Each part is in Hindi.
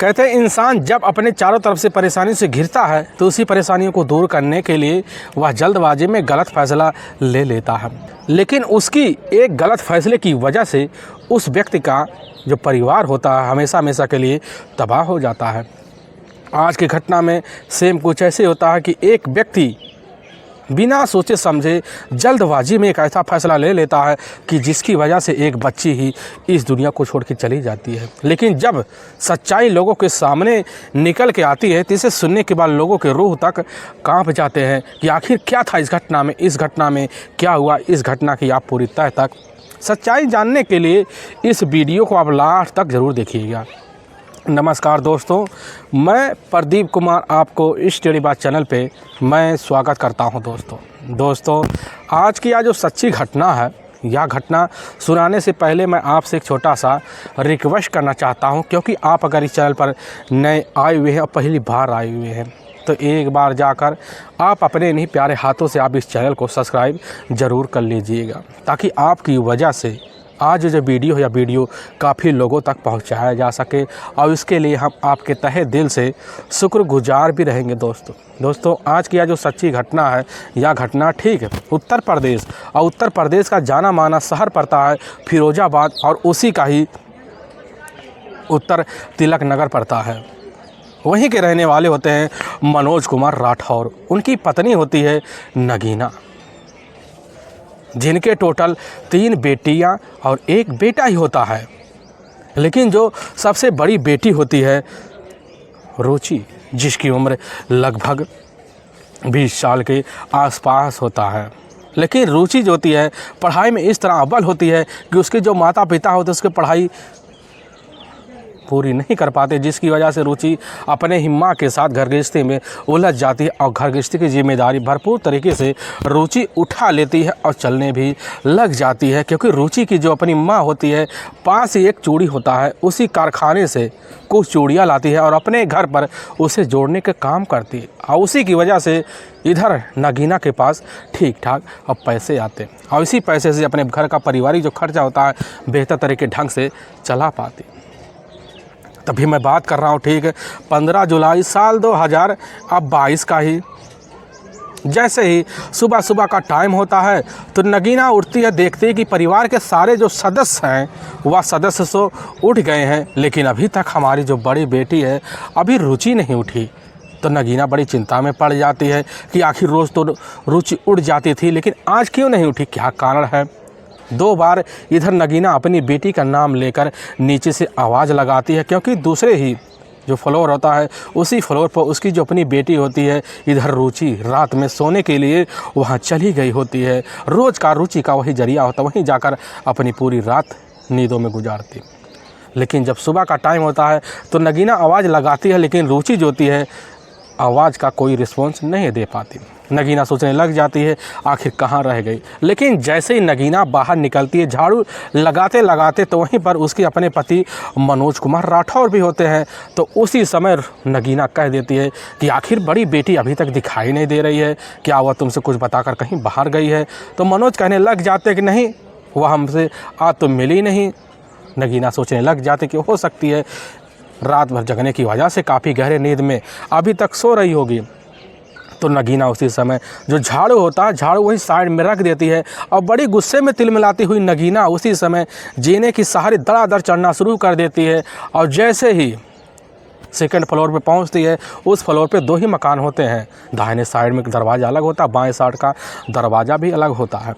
कहते हैं इंसान जब अपने चारों तरफ से परेशानी से घिरता है तो उसी परेशानियों को दूर करने के लिए वह जल्दबाजी में गलत फैसला ले लेता है, लेकिन उसकी एक गलत फैसले की वजह से उस व्यक्ति का जो परिवार होता है हमेशा हमेशा के लिए तबाह हो जाता है। आज की घटना में सेम कुछ ऐसे होता है कि एक व्यक्ति बिना सोचे समझे जल्दबाजी में एक ऐसा फैसला ले लेता है कि जिसकी वजह से एक बच्ची ही इस दुनिया को छोड़ के चली जाती है। लेकिन जब सच्चाई लोगों के सामने निकल के आती है तो इसे सुनने के बाद लोगों के रूह तक कांप जाते हैं कि आखिर क्या था इस घटना में क्या हुआ। इस घटना की आप पूरी तह तक सच्चाई जानने के लिए इस वीडियो को आप लास्ट तक ज़रूर देखिएगा। नमस्कार दोस्तों, मैं प्रदीप कुमार आपको इस टेढ़ी बात चैनल पे मैं स्वागत करता हूं। दोस्तों आज की यह जो सच्ची घटना है, यह घटना सुनाने से पहले मैं आपसे एक छोटा सा रिक्वेस्ट करना चाहता हूं, क्योंकि आप अगर इस चैनल पर नए आए हुए हैं और पहली बार आए हुए हैं तो एक बार जाकर आप अपने इन्हीं प्यारे हाथों से आप इस चैनल को सब्सक्राइब ज़रूर कर लीजिएगा, ताकि आपकी वजह से आज जो वीडियो काफ़ी लोगों तक पहुंचाया जा सके, और इसके लिए हम आपके तहे दिल से शुक्रगुजार भी रहेंगे। दोस्तों आज की यह जो सच्ची घटना है, यह घटना ठीक है उत्तर प्रदेश, और उत्तर प्रदेश का जाना माना शहर पड़ता है फिरोजाबाद, और उसी का ही उत्तर तिलक नगर पड़ता है। वहीं के रहने वाले होते हैं मनोज कुमार राठौर, उनकी पत्नी होती है नगीना, जिनके टोटल 3 बेटियां और 1 बेटा ही होता है। लेकिन जो सबसे बड़ी बेटी होती है रुचि, जिसकी उम्र लगभग 20 साल के आसपास होता है। लेकिन रुचि जो होती है पढ़ाई में इस तरह अव्वल होती है कि उसके जो माता पिता होते हैं उसके पढ़ाई पूरी नहीं कर पाते, जिसकी वजह से रुचि अपने ही माँ के साथ घर गृहस्थी में उलझ जाती है, और घर गृहस्थी की जिम्मेदारी भरपूर तरीके से रुचि उठा लेती है और चलने भी लग जाती है। क्योंकि रुचि की जो अपनी माँ होती है, पास ही एक चूड़ी होता है, उसी कारखाने से कुछ चूड़ियाँ लाती है और अपने घर पर उसे जोड़ने के काम करती है, और उसी की वजह से इधर नगीना के पास ठीक ठाक अब पैसे आते हैं, और इसी पैसे से अपने घर का पारिवारिक जो खर्चा होता है बेहतर तरीके ढंग से चला पाती। तभी मैं बात कर रहा हूँ ठीक है 15 जुलाई साल 2022 का ही। जैसे ही सुबह सुबह का टाइम होता है तो नगीना उठती है, देखती है कि परिवार के सारे जो सदस्य हैं वह सदस्य सो उठ गए हैं, लेकिन अभी तक हमारी जो बड़ी बेटी है अभी रुचि नहीं उठी। तो नगीना बड़ी चिंता में पड़ जाती है कि आखिर रोज़ तो रुचि उठ जाती थी, लेकिन आज क्यों नहीं उठी, क्या कारण है। 2 बार इधर नगीना अपनी बेटी का नाम लेकर नीचे से आवाज़ लगाती है, क्योंकि दूसरे ही जो फ्लोर होता है उसी फ्लोर पर उसकी जो अपनी बेटी होती है इधर रुचि रात में सोने के लिए वहाँ चली गई होती है। रोज़ का रुचि का वही जरिया होता है, वहीं जाकर अपनी पूरी रात नींदों में गुजारती। लेकिन जब सुबह का टाइम होता है तो नगीना आवाज़ लगाती है, लेकिन रुचि जो होती है आवाज़ का कोई रिस्पॉन्स नहीं दे पाती। नगीना सोचने लग जाती है आखिर कहाँ रह गई। लेकिन जैसे ही नगीना बाहर निकलती है झाड़ू लगाते लगाते, तो वहीं पर उसके अपने पति मनोज कुमार राठौर भी होते हैं। तो उसी समय नगीना कह देती है कि आखिर बड़ी बेटी अभी तक दिखाई नहीं दे रही है, क्या वह तुमसे कुछ बताकर कहीं बाहर गई है। तो मनोज कहने लग जाते कि नहीं, वह हमसे आज तो मिली नहीं। नगीना सोचने लग जाते कि हो सकती है रात भर जगने की वजह से काफ़ी गहरे नींद में अभी तक सो रही होगी। तो नगीना उसी समय जो झाड़ू होता है झाड़ू वही साइड में रख देती है, और बड़ी गुस्से में तिलमिलाती हुई नगीना उसी समय जीने की सहारे दड़ादड़ चढ़ना शुरू कर देती है। और जैसे ही सेकंड फ्लोर पे पहुंचती है, उस फ्लोर पे 2 ही मकान होते हैं। दाहिने साइड में दरवाज़ा अलग होता है, बाएं साइड का दरवाज़ा भी अलग होता है।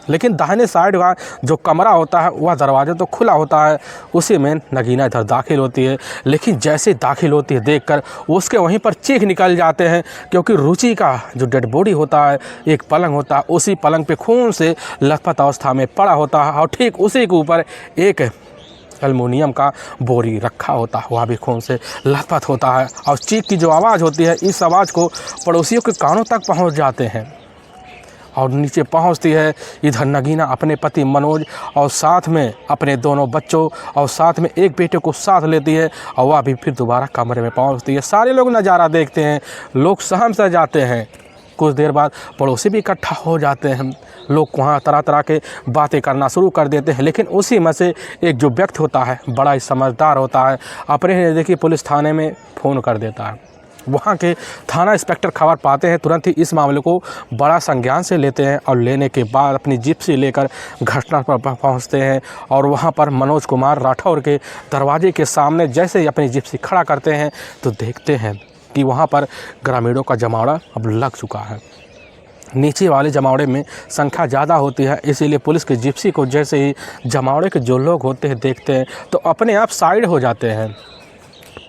लेकिन दाहिने साइड का जो कमरा होता है वह दरवाज़ा तो खुला होता है, उसी में नगीना इधर दाखिल होती है। लेकिन जैसे दाखिल होती है देखकर उसके वहीं पर चीख निकल जाते हैं, क्योंकि रुचि का जो डेड बॉडी होता है एक पलंग होता है, उसी पलंग पे खून से लथपथ अवस्था में पड़ा होता है, और ठीक उसी के ऊपर एक एल्युमिनियम का बोरी रखा होता है, वह भी खून से लथपथ होता है। और चीख की जो आवाज़ होती है, इस आवाज़ को पड़ोसियों के कानों तक पहुँच जाते हैं। और नीचे पहुंचती है इधर नगीना अपने पति मनोज और साथ में अपने दोनों बच्चों और साथ में एक बेटे को साथ लेती है, और वह भी फिर दोबारा कमरे में पहुंचती है। सारे लोग नज़ारा देखते हैं, लोग सहम से जाते हैं कुछ देर बाद पड़ोसी भी इकट्ठा हो जाते हैं, लोग वहाँ तरह तरह के बातें करना शुरू कर देते हैं। लेकिन उसी में से एक जो व्यक्ति होता है, बड़ा ही समझदार होता है, अपने ही नज़दीकी पुलिस थाने में फ़ोन कर देता है। वहाँ के थाना इंस्पेक्टर खबर पाते हैं, तुरंत ही इस मामले को बड़ा संज्ञान से लेते हैं और लेने के बाद अपनी जिप्सी लेकर घटना पर पहुँचते हैं। और वहाँ पर मनोज कुमार राठौर के दरवाजे के सामने जैसे ही अपनी जिप्सी खड़ा करते हैं तो देखते हैं कि वहाँ पर ग्रामीणों का जमावड़ा अब लग चुका है। नीचे वाले जमावड़े में संख्या ज़्यादा होती है, इसीलिए पुलिस की जिप्सी को जैसे ही जमावड़े के जो लोग होते हैं देखते हैं तो अपने आप साइड हो जाते हैं।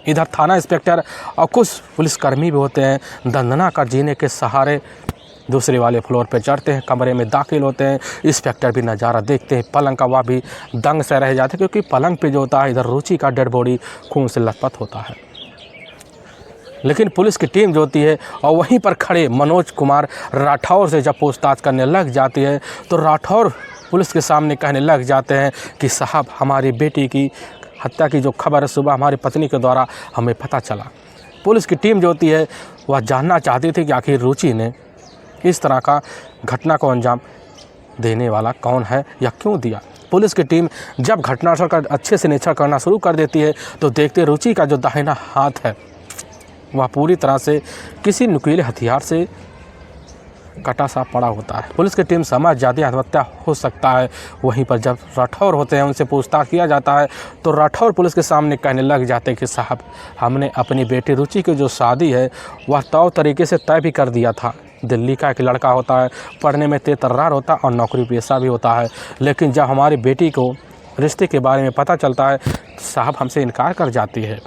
इधर थाना इंस्पेक्टर और कुछ पुलिसकर्मी भी होते हैं, दंदना का जीने के सहारे दूसरे वाले फ्लोर पे चढ़ते हैं, कमरे में दाखिल होते हैं। इंस्पेक्टर भी नज़ारा देखते हैं, पलंग का वह भी दंग से रह जाते हैं, क्योंकि पलंग पे जो होता है इधर रुचि का डेड बॉडी खून से लथपथ होता है। लेकिन पुलिस की टीम जो होती है और वहीं पर खड़े मनोज कुमार राठौर से जब पूछताछ करने लग जाती है तो राठौर पुलिस के सामने कहने लग जाते हैं कि साहब, हमारी बेटी की हत्या की जो खबर है सुबह हमारी पत्नी के द्वारा हमें पता चला। पुलिस की टीम जो होती है वह जानना चाहती थी कि आखिर रुचि ने इस तरह का घटना को अंजाम देने वाला कौन है या क्यों दिया। पुलिस की टीम जब घटनास्थल का अच्छे से निरीक्षण करना शुरू कर देती है तो देखते रुचि का जो दाहिना हाथ है वह पूरी तरह से किसी नुकीले हथियार से कटा सा पड़ा होता है। पुलिस की टीम समझ जाती है आत्महत्या हो सकता है। वहीं पर जब राठौर होते हैं उनसे पूछताछ किया जाता है तो राठौर पुलिस के सामने कहने लग जाते हैं कि साहब, हमने अपनी बेटी रुचि की जो शादी है वह तौर तरीके से तय भी कर दिया था। दिल्ली का एक लड़का होता है, पढ़ने में तेज-तर्रार होता है और नौकरी पेशा भी होता है। लेकिन जब हमारी बेटी को रिश्ते के बारे में पता चलता है तो साहब हमसे इनकार कर जाती है,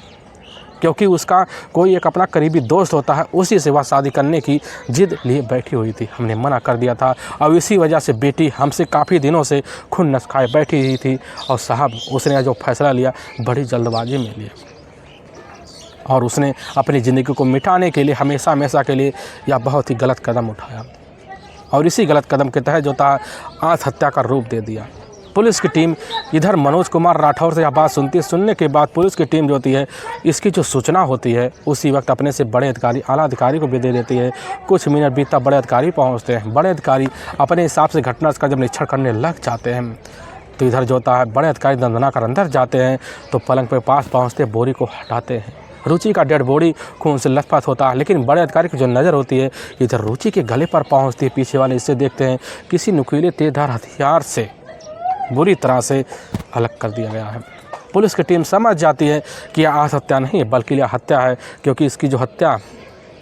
क्योंकि उसका कोई एक अपना करीबी दोस्त होता है, उसी से वह शादी करने की जिद लिए बैठी हुई थी। हमने मना कर दिया था और इसी वजह से बेटी हमसे काफ़ी दिनों से खून नस खाए बैठी हुई थी। और साहब, उसने जो फैसला लिया बड़ी जल्दबाजी में लिया और उसने अपनी ज़िंदगी को मिटाने के लिए हमेशा हमेशा के लिए यह बहुत ही गलत कदम उठाया और इसी गलत कदम के तहत जो था आत्महत्या का रूप दे दिया। पुलिस की टीम इधर मनोज कुमार राठौर से यह बात सुनती है। सुनने के बाद पुलिस की टीम जो होती है इसकी जो सूचना होती है उसी वक्त अपने से बड़े अधिकारी, आला अधिकारी को भी दे देती है। कुछ मिनट बीतता बड़े अधिकारी पहुंचते हैं। बड़े अधिकारी अपने हिसाब से घटना का जब निरीक्षण करने लग जाते हैं तो इधर जो होता है बड़े अधिकारी दंदना कर अंदर जाते हैं तो पलंग पे पास पहुँचते बोरी को हटाते हैं। रुचि का डेड बॉडी खून से लथपथ होता है। लेकिन बड़े अधिकारी की जो नज़र होती है इधर रुचि के गले पर पहुँचती है। पीछे वाले इससे देखते हैं किसी नुकीले तेजधार हथियार से बुरी तरह से अलग कर दिया गया है। पुलिस की टीम समझ जाती है कि यह आत्महत्या नहीं है बल्कि यह हत्या है, क्योंकि इसकी जो हत्या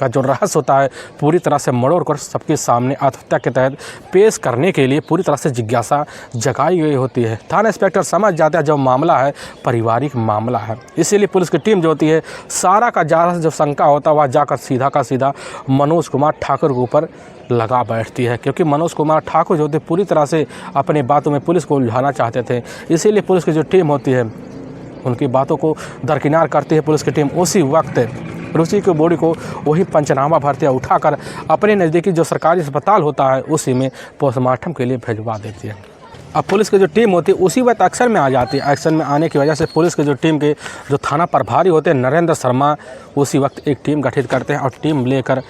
का जो रहस्य होता है पूरी तरह से मरोड़ कर सबके सामने आत्महत्या के तहत पेश करने के लिए पूरी तरह से जिज्ञासा जगाई गई होती है। थाना इंस्पेक्टर समझ जाता है जो मामला है पारिवारिक मामला है, इसीलिए पुलिस की टीम जो होती है सारा का ज़्यादा जो शंका होता है वह जाकर सीधा का सीधा मनोज कुमार ठाकुर के ऊपर लगा बैठती है, क्योंकि मनोज कुमार ठाकुर जो थे पूरी तरह से अपनी बातों में पुलिस को उलझाना चाहते थे। इसीलिए पुलिस की जो टीम होती है उनकी बातों को दरकिनार करती है। पुलिस की टीम उसी वक्त रुचि की बॉडी को वही पंचनामा भरतिया उठाकर अपने नज़दीकी जो सरकारी अस्पताल होता है उसी में पोस्टमार्टम के लिए भिजवा देती है। अब पुलिस की जो टीम होती है उसी वक्त एक्शन में आ जाती है। एक्शन में आने की वजह से पुलिस की जो टीम के जो थाना प्रभारी होते हैं नरेंद्र शर्मा उसी वक्त एक टीम गठित करते हैं और टीम लेकर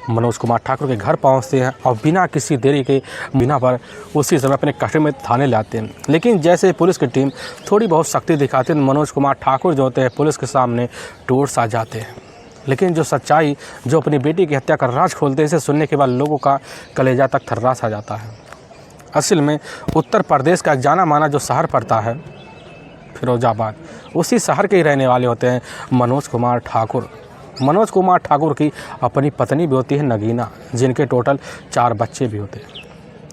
मनोज कुमार ठाकुर के घर पहुंचते हैं और बिना किसी देरी के बिना पर उसी समय अपने कस्टडी में थाने लाते हैं। लेकिन जैसे पुलिस की टीम थोड़ी बहुत शक्ति दिखाती है मनोज कुमार ठाकुर जो होते हैं पुलिस के सामने टूट सा जाते हैं। लेकिन जो सच्चाई जो अपनी बेटी की हत्या का राज खोलते हैं इसे सुनने के बाद लोगों का कलेजा तक थर्रास आ जाता है। असल में उत्तर प्रदेश का एक जाना माना जो शहर पड़ता है फिरोजाबाद, उसी शहर के ही रहने वाले होते हैं मनोज कुमार ठाकुर। मनोज कुमार ठाकुर की अपनी पत्नी भी होती है नगीना, जिनके टोटल 4 बच्चे भी होते हैं,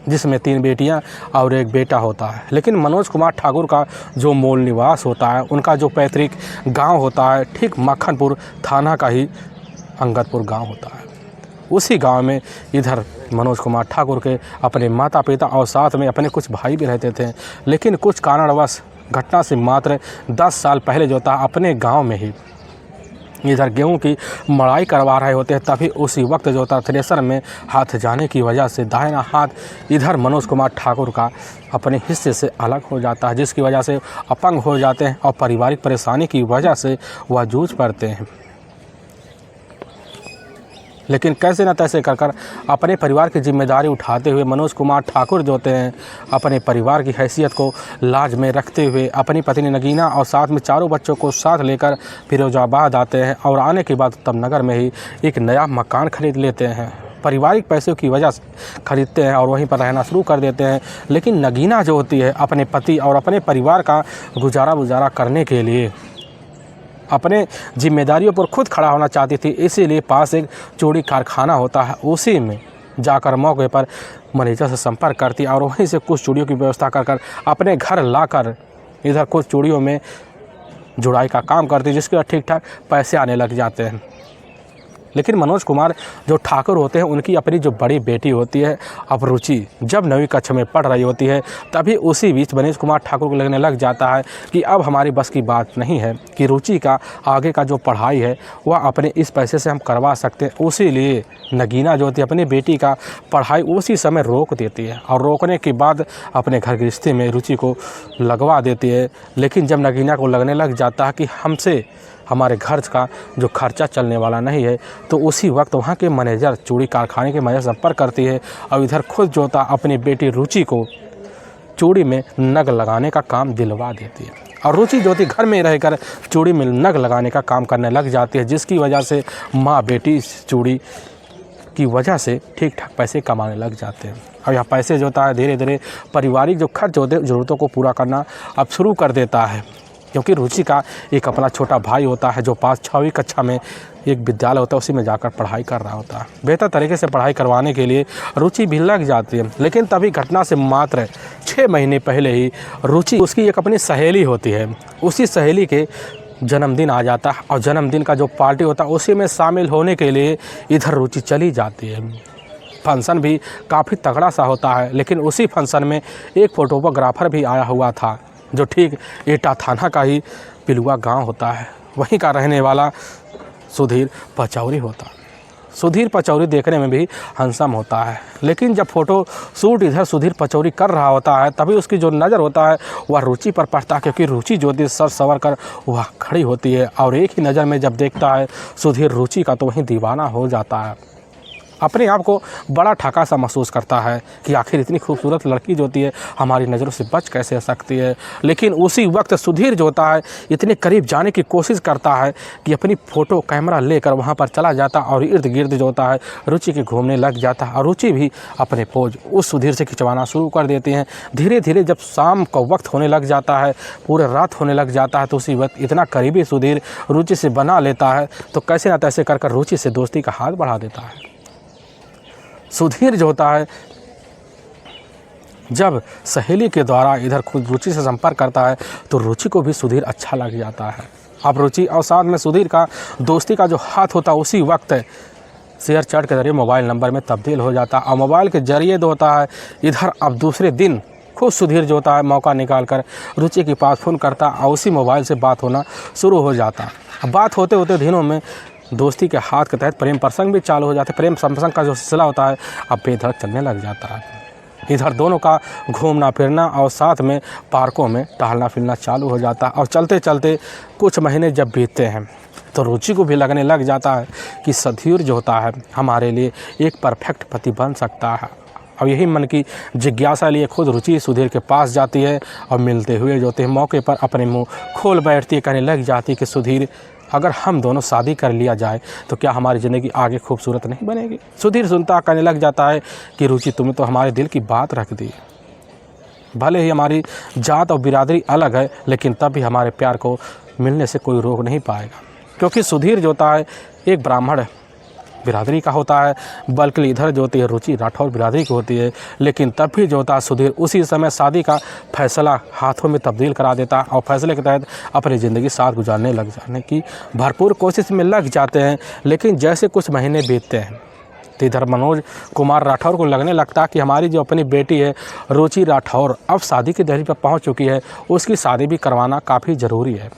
जिसमें 3 बेटियां और 1 बेटा होता है। लेकिन मनोज कुमार ठाकुर का जो मूल निवास होता है उनका जो पैतृक गांव होता है ठीक मक्खनपुर थाना का ही अंगदपुर गांव होता है। उसी गांव में इधर मनोज कुमार ठाकुर के अपने माता पिता और साथ में अपने कुछ भाई भी रहते थे। लेकिन कुछ कारणवश घटना से मात्र 10 साल पहले जो था अपने गाँव में ही इधर गेहूं की मड़ाई करवा रहे होते हैं, तभी उसी वक्त जो था थ्रेसर में हाथ जाने की वजह से दाहिना हाथ इधर मनोज कुमार ठाकुर का अपने हिस्से से अलग हो जाता है, जिसकी वजह से अपंग हो जाते हैं और पारिवारिक परेशानी की वजह से वह जूझ पड़ते हैं। लेकिन कैसे न तैसे कर अपने परिवार की जिम्मेदारी उठाते हुए मनोज कुमार ठाकुर जो होते हैं अपने परिवार की हैसियत को लाज में रखते हुए अपनी पत्नी नगीना और साथ में चारों बच्चों को साथ लेकर फिरोजाबाद आते हैं और आने के बाद उत्तम नगर में ही एक नया मकान खरीद लेते हैं। पारिवारिक पैसों की वजह से खरीदते हैं और वहीं पर रहना शुरू कर देते हैं। लेकिन नगीना जो होती है अपने पति और अपने परिवार का गुजारा करने के लिए अपने जिम्मेदारियों पर खुद खड़ा होना चाहती थी, इसीलिए पास एक चूड़ी कारखाना होता है, उसी में जाकर मौके पर मैनेजर से संपर्क करती और वहीं से कुछ चूड़ियों की व्यवस्था कर अपने घर लाकर इधर कुछ चूड़ियों में जुड़ाई का काम करती, जिसके ठीक ठाक पैसे आने लग जाते हैं। लेकिन मनोज कुमार जो ठाकुर होते हैं उनकी अपनी जो बड़ी बेटी होती है अब रुचि जब 9वीं कक्षा में पढ़ रही होती है, तभी उसी बीच मनोज कुमार ठाकुर को लगने लग जाता है कि अब हमारी बस की बात नहीं है कि रुचि का आगे का जो पढ़ाई है वह अपने इस पैसे से हम करवा सकते हैं। उसीलिए नगीना जो होती है अपनी बेटी का पढ़ाई उसी समय रोक देती है और रोकने के बाद अपने घर गृहस्थी में रुचि को लगवा देती है। लेकिन जब नगीना को लगने लग जाता है कि हमसे हमारे घर का जो खर्चा चलने वाला नहीं है, तो उसी वक्त वहाँ के मैनेजर चूड़ी कारखाने के मैनेजर संपर्क करती है और इधर खुद जो था अपनी बेटी रुचि को चूड़ी में नग लगाने का काम दिलवा देती है। और रुचि जो थी घर में रहकर चूड़ी में नग लगाने का काम करने लग जाती है, जिसकी वजह से माँ बेटी इस चूड़ी की वजह से ठीक ठाक पैसे कमाने लग जाते हैं। और यह पैसे जो होता है धीरे धीरे पारिवारिक जो खर्च होते हैं ज़रूरतों को पूरा करना अब शुरू कर देता है, क्योंकि रुचि का एक अपना छोटा भाई होता है जो पास 6वीं कक्षा में एक विद्यालय होता है, उसी में जाकर पढ़ाई कर रहा होता है। बेहतर तरीके से पढ़ाई करवाने के लिए रुचि भी लग जाती है। लेकिन तभी घटना से मात्र 6 महीने पहले ही रुचि उसकी एक अपनी सहेली होती है, उसी सहेली के जन्मदिन आ जाता है और जन्मदिन का जो पार्टी होता है उसी में शामिल होने के लिए इधर रुचि चली जाती है। फंक्शन भी काफ़ी तगड़ा सा होता है, लेकिन उसी फंक्शन में एक फोटोग्राफर भी आया हुआ था जो ठीक एटा थाना का ही पिलुआ गांव होता है, वहीं का रहने वाला सुधीर पचौरी होता है। सुधीर पचौरी देखने में भी हैंडसम होता है, लेकिन जब फ़ोटो शूट इधर सुधीर पचौरी कर रहा होता है तभी उसकी जो नज़र होता है वह रुचि पर पड़ता है, क्योंकि रुचि जो होती है सर संवर कर वह खड़ी होती है और एक ही नज़र में जब देखता है सुधीर रुचि का तो वहीं दीवाना हो जाता है। अपने आप को बड़ा ठगा सा महसूस करता है कि आखिर इतनी खूबसूरत लड़की जो होती है हमारी नज़रों से बच कैसे सकती है। लेकिन उसी वक्त सुधीर जो होता है इतने करीब जाने की कोशिश करता है कि अपनी फ़ोटो कैमरा लेकर वहाँ पर चला जाता और इर्द गिर्द जो होता है रुचि के घूमने लग जाता है और रुचि भी अपने पोज उस सुधीर से खिंचवाना शुरू कर देती हैं। धीरे धीरे जब शाम का वक्त होने लग जाता है, पूरे रात होने लग जाता है, तो उसी वक्त इतना करीबी सुधीर रुचि से बना लेता है तो कैसे ना तैसे कर रुचि से दोस्ती का हाथ बढ़ा देता है। सुधीर जो होता है जब सहेली के द्वारा इधर खुद रुचि से संपर्क करता है तो रुचि को भी सुधीर अच्छा लग जाता है। अब रुचि और साथ में सुधीर का दोस्ती का जो हाथ होता है उसी वक्त शेयर चैट के जरिए मोबाइल नंबर में तब्दील हो जाता है और मोबाइल के जरिए जो होता है इधर अब दूसरे दिन खुद सुधीर जो होता है मौका निकाल कर रुचि के पास फ़ोन करता और उसी मोबाइल से बात होना शुरू हो जाता। अब बात होते होते दिनों में दोस्ती के हाथ के तहत प्रेम प्रसंग भी चालू हो जाते। प्रेम प्रसंग का जो सिलसिला होता है अब बेधड़क चलने लग जाता है। इधर दोनों का घूमना फिरना और साथ में पार्कों में टहलना फिरना चालू हो जाता है और चलते चलते कुछ महीने जब बीतते हैं तो रुचि को भी लगने लग जाता है कि सुधीर जो होता है हमारे लिए एक परफेक्ट पति बन सकता है। और यही मन की जिज्ञासा लिए खुद रुचि सुधीर के पास जाती है और मिलते हुए जो होते हैं मौके पर अपने मुंह खोल बैठती है, कहने लग जाती है कि सुधीर अगर हम दोनों शादी कर लिया जाए तो क्या हमारी ज़िंदगी आगे खूबसूरत नहीं बनेगी। सुधीर सुनता कहने लग जाता है कि रुचि तुमने तो हमारे दिल की बात रख दी। भले ही हमारी जात और बिरादरी अलग है लेकिन तब भी हमारे प्यार को मिलने से कोई रोक नहीं पाएगा, क्योंकि सुधीर जो होता है एक ब्राह्मण बिरादरी का होता है, बल्कि इधर जो होती है रुचि राठौर बिरादरी की होती है। लेकिन तब भी जो होता है सुधीर उसी समय शादी का फैसला हाथों में तब्दील करा देता और फैसले के तहत अपनी ज़िंदगी साथ गुजारने लग जाने की भरपूर कोशिश में लग जाते हैं। लेकिन जैसे कुछ महीने बीतते हैं तो इधर मनोज कुमार राठौर को लगने लगता कि हमारी जो अपनी बेटी है रुचि राठौर अब शादी की दहलीज पर पहुँच चुकी है, उसकी शादी भी करवाना काफ़ी ज़रूरी है।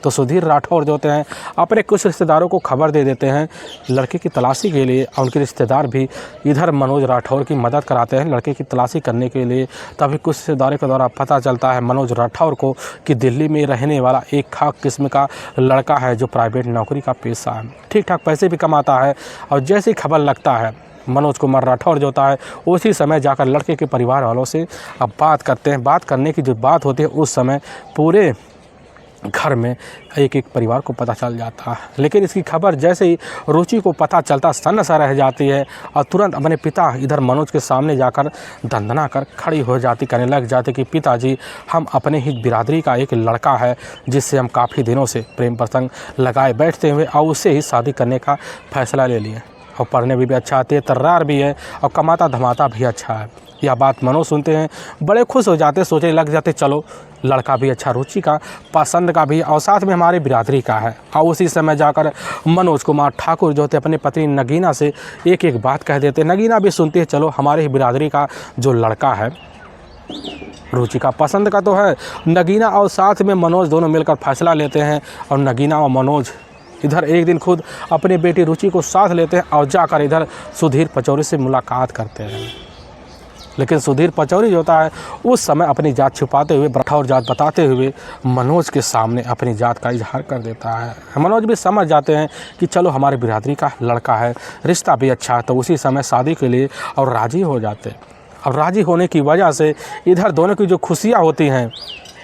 तो सुधीर राठौर जो होते हैं अपने कुछ रिश्तेदारों को खबर दे देते हैं लड़के की तलाशी के लिए, और उनके रिश्तेदार भी इधर मनोज राठौर की मदद कराते हैं लड़के की तलाशी करने के लिए। तभी कुछ रिश्तेदारों के द्वारा पता चलता है मनोज राठौर को कि दिल्ली में रहने वाला एक खास किस्म का लड़का है जो प्राइवेट नौकरी का पेशा है, ठीक ठाक पैसे भी कमाता है। और जैसे ही खबर लगता है मनोज कुमार राठौर जो होता है उसी समय जाकर लड़के के परिवार वालों से अब बात करते हैं। बात करने की जो बात होती है उस समय पूरे घर में एक एक परिवार को पता चल जाता है। लेकिन इसकी खबर जैसे ही रुचि को पता चलता सन्न सा रह जाती है और तुरंत अपने पिता इधर मनोज के सामने जाकर दंदना कर खड़ी हो जाती, कहने लग जाती कि पिताजी, हम अपने ही बिरादरी का एक लड़का है जिससे हम काफ़ी दिनों से प्रेम प्रसंग लगाए बैठते हुए और उससे ही शादी करने का फैसला ले लिए। और पढ़ने में भी अच्छा, तेज तर्रार भी है और कमाता धमाता भी अच्छा है। यह बात मनोज सुनते हैं, बड़े खुश हो जाते, सोचने लग जाते चलो लड़का भी अच्छा, रुचि का, पसंद का भी और साथ में हमारे बिरादरी का है। और उसी समय जाकर मनोज कुमार ठाकुर जो होते अपनी पत्नी नगीना से एक एक बात कह देते। नगीना भी सुनती है, चलो हमारे ही बिरादरी का जो लड़का है, रुचि का, पसंद का तो है। नगीना और साथ में मनोज दोनों मिलकर फैसला लेते हैं और नगीना और मनोज इधर एक दिन खुद अपनी बेटी रुचि को साथ लेते हैं और जाकर इधर सुधीर पचौरी से मुलाकात करते हैं। लेकिन सुधीर पचौरी जो होता है उस समय अपनी जात छुपाते हुए, राठौर जात बताते हुए मनोज के सामने अपनी जात का इजहार कर देता है। मनोज भी समझ जाते हैं कि चलो हमारी बिरादरी का लड़का है, रिश्ता भी अच्छा है, तो उसी समय शादी के लिए और राज़ी हो जाते हैं। और राज़ी होने की वजह से इधर दोनों की जो खुशियाँ होती हैं,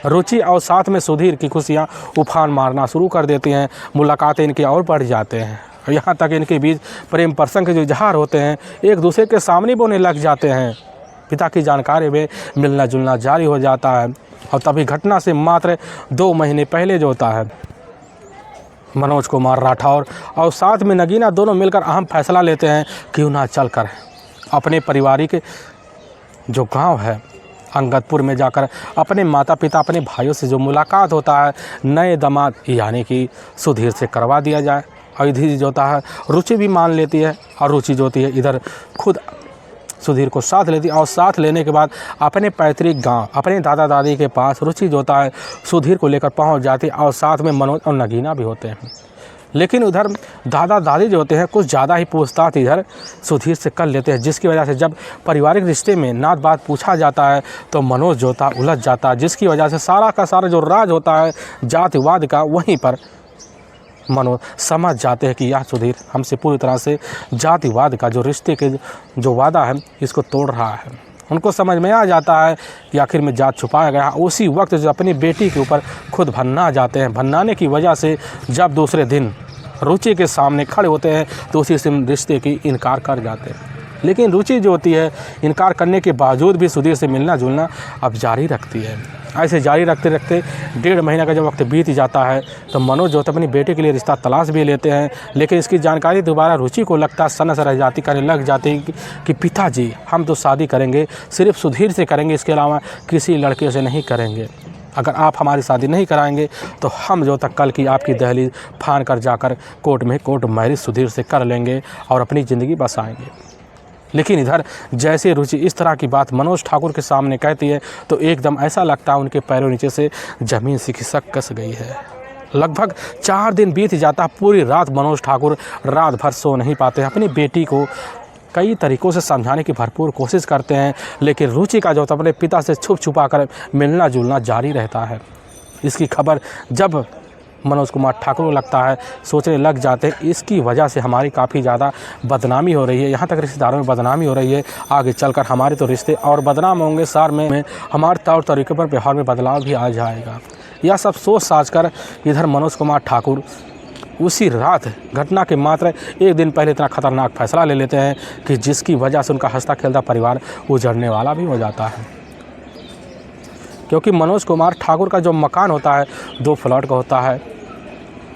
रुचि और साथ में सुधीर की खुशियाँ उफान मारना शुरू कर देती हैं। मुलाकातें इनकी और बढ़ जाते हैं, यहाँ तक इनके बीच प्रेम प्रसंग के जो इजहार होते हैं एक दूसरे के सामने बोने लग जाते हैं। पिता की जानकारी में मिलना जुलना जारी हो जाता है। और तभी घटना से मात्र 2 महीने पहले जो होता है मनोज कुमार राठौर और साथ में नगीना दोनों मिलकर अहम फैसला लेते हैं क्यों ना चलकर अपने पारिवारिक जो गांव है अंगदपुर में जाकर अपने माता पिता, अपने भाइयों से जो मुलाकात होता है नए दामाद यानी कि सुधीर से करवा दिया जाए। और इधर जो होता है रुचि भी मान लेती है और रुचि जो होती है इधर खुद सुधीर को साथ लेती है। और साथ लेने के बाद अपने पैतृक गांव, अपने दादा दादी के पास रुचि जो होता है सुधीर को लेकर पहुंच जाती है और साथ में मनोज और नगीना भी होते हैं। लेकिन उधर दादा दादी जो होते हैं कुछ ज़्यादा ही पूछताछ इधर सुधीर से कर लेते हैं, जिसकी वजह से जब पारिवारिक रिश्ते में नात बात पूछा जाता है तो मनोज जो होता है उलझ जाता है, जिसकी वजह से सारा का सारा जो राज होता है जातिवाद का वहीं पर मनोज समझ जाते हैं कि यह सुधीर हमसे पूरी तरह से जातिवाद का जो रिश्ते के जो वादा है इसको तोड़ रहा है। उनको समझ में आ जाता है कि आखिर में जात छुपाया गया। उसी वक्त जो अपनी बेटी के ऊपर खुद भन्ना जाते हैं, भन्नाने की वजह से जब दूसरे दिन रुचि के सामने खड़े होते हैं तो उसी से रिश्ते की इनकार कर जाते हैं। लेकिन रुचि जो होती है इनकार करने के बावजूद भी सुधीर से मिलना जुलना अब जारी रखती है। ऐसे जारी रखते रखते 1.5 महीना का जब वक्त बीत जाता है तो मनोज जो होता है अपनी बेटे के लिए रिश्ता तलाश भी लेते हैं। लेकिन इसकी जानकारी दोबारा रुचि को लगता है, सन्न से रह जाती, कहने लग जाती कि पिताजी हम तो शादी करेंगे सिर्फ सुधीर से करेंगे, इसके अलावा किसी लड़के से नहीं करेंगे। अगर आप हमारी शादी नहीं कराएंगे तो हम जो तक कल की आपकी दहलीज फान कर जाकर कोर्ट मैरिज सुधीर से कर लेंगे और अपनी ज़िंदगी बसाएंगे। लेकिन इधर जैसे रुचि इस तरह की बात मनोज ठाकुर के सामने कहती है तो एकदम ऐसा लगता है उनके पैरों नीचे से ज़मीन सी खिसक कस गई है। लगभग 4 दिन बीत जाता, पूरी रात मनोज ठाकुर रात भर सो नहीं पाते हैं। अपनी बेटी को कई तरीक़ों से समझाने की भरपूर कोशिश करते हैं, लेकिन रुचि का जो होता है अपने पिता से छुपा कर मिलना जुलना जारी रहता है। इसकी खबर जब मनोज कुमार ठाकुर को लगता है, सोचने लग जाते हैं इसकी वजह से हमारी काफ़ी ज़्यादा बदनामी हो रही है, यहाँ तक रिश्तेदारों में बदनामी हो रही है, आगे चलकर हमारे तो रिश्ते और बदनाम होंगे, सार में हमारे तौर तरीके पर व्यवहार में बदलाव भी आ जाएगा। यह सब सोच साच कर इधर मनोज कुमार ठाकुर उसी रात घटना के मात्र 1 दिन पहले इतना खतरनाक फैसला ले लेते हैं कि जिसकी वजह से उनका हंसता खेलता परिवार उजड़ने वाला भी हो जाता है। क्योंकि मनोज कुमार ठाकुर का जो मकान होता है 2 फ्लैट का होता है।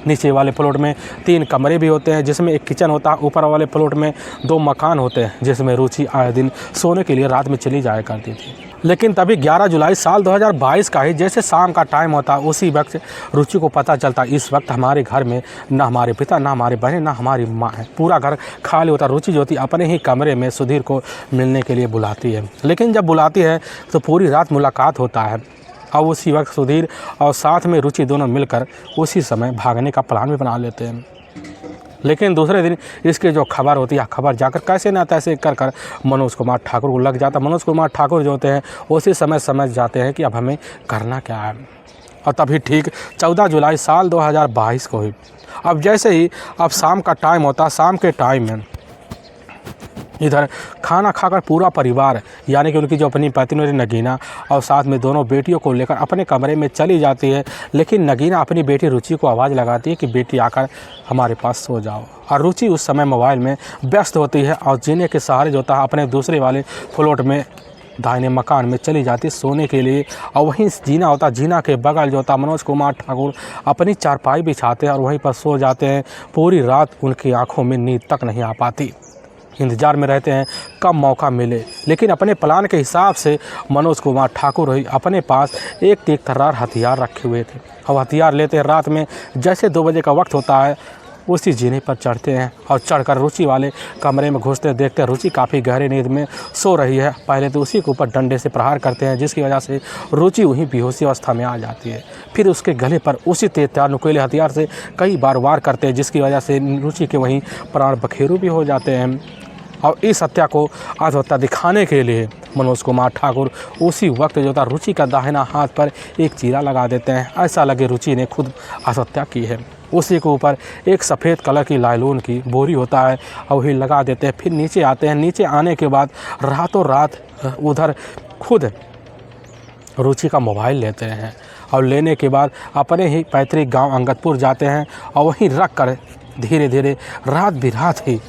नीचे वाले प्लॉट में 3 कमरे भी होते हैं जिसमें एक किचन होता है। ऊपर वाले प्लॉट में 2 मकान होते हैं जिसमें रुचि आए दिन सोने के लिए रात में चली जाया करती थी। लेकिन तभी 11 जुलाई साल 2022 का ही जैसे शाम का टाइम होता है उसी वक्त रुचि को पता चलता इस वक्त हमारे घर में ना हमारे पिता, ना हमारे बहन, ना हमारी माँ है, पूरा घर खाली होता। रुचि जो होती अपने ही कमरे में सुधीर को मिलने के लिए बुलाती है। लेकिन जब बुलाती है तो पूरी रात मुलाकात होता है अब उसी वक्त सुधीर और साथ में रुचि दोनों मिलकर उसी समय भागने का प्लान भी बना लेते हैं। लेकिन दूसरे दिन इसकी जो खबर होती है, खबर जाकर कैसे ना तैसे कर कर मनोज कुमार ठाकुर को लग जाता। मनोज कुमार ठाकुर जो होते हैं उसी समय समझ जाते हैं कि अब हमें करना क्या है। और तभी ठीक 14 जुलाई साल 2022 को ही अब जैसे ही अब शाम का टाइम होता, शाम के टाइम में इधर खाना खाकर पूरा परिवार यानी कि उनकी जो अपनी पत्नी होती नगीना और साथ में दोनों बेटियों को लेकर अपने कमरे में चली जाती है। लेकिन नगीना अपनी बेटी रुचि को आवाज़ लगाती है कि बेटी आकर हमारे पास सो जाओ। और रुचि उस समय मोबाइल में व्यस्त होती है और जीने के सहारे जो होता है अपने दूसरे वाले फ्लोट में दाहिने मकान में चली जाती सोने के लिए। और वहीं जीना होता, जीना के बगल जो होता मनोज कुमार ठाकुर अपनी चारपाई बिछाते हैं और वहीं पर सो जाते हैं। पूरी रात उनकी आंखों में नींद तक नहीं आ पाती, इंतज़ार में रहते हैं कब मौका मिले। लेकिन अपने प्लान के हिसाब से मनोज कुमार ठाकुर ही अपने पास एक तेज तर्रार हथियार रखे हुए थे और हथियार लेते हैं रात में जैसे 2 बजे का वक्त होता है उसी जीने पर चढ़ते हैं और चढ़कर रुचि वाले कमरे में घुसते देखते हैं रुचि काफ़ी गहरी नींद में सो रही है। पहले तो उसी के ऊपर डंडे से प्रहार करते हैं जिसकी वजह से रुचि वहीं बेहोशी अवस्था में आ जाती है। फिर उसके गले पर उसी तेज नुकीले हथियार से कई बार वार करते हैं जिसकी वजह से रुचि के वहीं प्राण बखेरू भी हो जाते हैं। और इस हत्या को आत्महत्या दिखाने के लिए मनोज कुमार ठाकुर उसी वक्त जो था रुचि का दाहिना हाथ पर एक चीरा लगा देते हैं, ऐसा लगे रुचि ने खुद आत्महत्या की है। उसी के ऊपर एक सफ़ेद कलर की लाइलॉन की बोरी होता है और वही लगा देते हैं। फिर नीचे आते हैं, नीचे आने के बाद रातों रात उधर खुद रुचि का मोबाइल लेते हैं और लेने के बाद अपने ही पैतृक गांव अंगदपुर जाते हैं और वहीं रख कर धीरे धीरे रात बिरात ही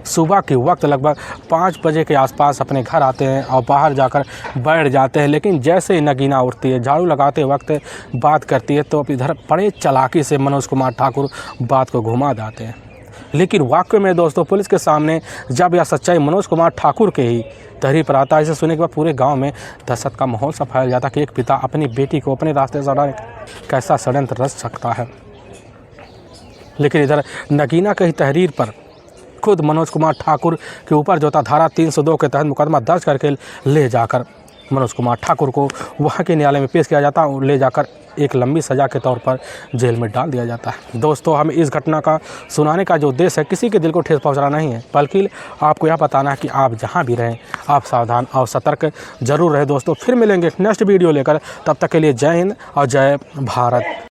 सुबह के वक्त लगभग 5 बजे के आसपास अपने घर आते हैं और बाहर जाकर बैठ जाते हैं। लेकिन जैसे ही नगीना उठती है, झाड़ू लगाते वक्त बात करती है तो अब इधर बड़े चालाकी से मनोज कुमार ठाकुर बात को घुमा देते हैं। लेकिन वाकई में दोस्तों पुलिस के सामने जब यह सच्चाई मनोज कुमार ठाकुर के ही तहरीर पर आता है, इसे सुनने के बाद पूरे गांव में दहशत का माहौल सा फैल जाता कि एक पिता अपनी बेटी को अपने रास्ते से हटाने कैसा षड्यंत्र रच सकता है। लेकिन इधर नगीना की तहरीर पर खुद मनोज कुमार ठाकुर के ऊपर जो था धारा 302 के तहत मुकदमा दर्ज करके ले जाकर मनोज कुमार ठाकुर को वहाँ के न्यायालय में पेश किया जाता है और ले जाकर एक लंबी सज़ा के तौर पर जेल में डाल दिया जाता है। दोस्तों हमें इस घटना का सुनाने का जो उद्देश्य है किसी के दिल को ठेस पहुँचाना नहीं है, बल्कि आपको यह बताना है कि आप जहाँ भी रहें आप सावधान और सतर्क जरूर रहें। दोस्तों फिर मिलेंगे नेक्स्ट वीडियो लेकर, तब तक के लिए जय हिंद और जय भारत।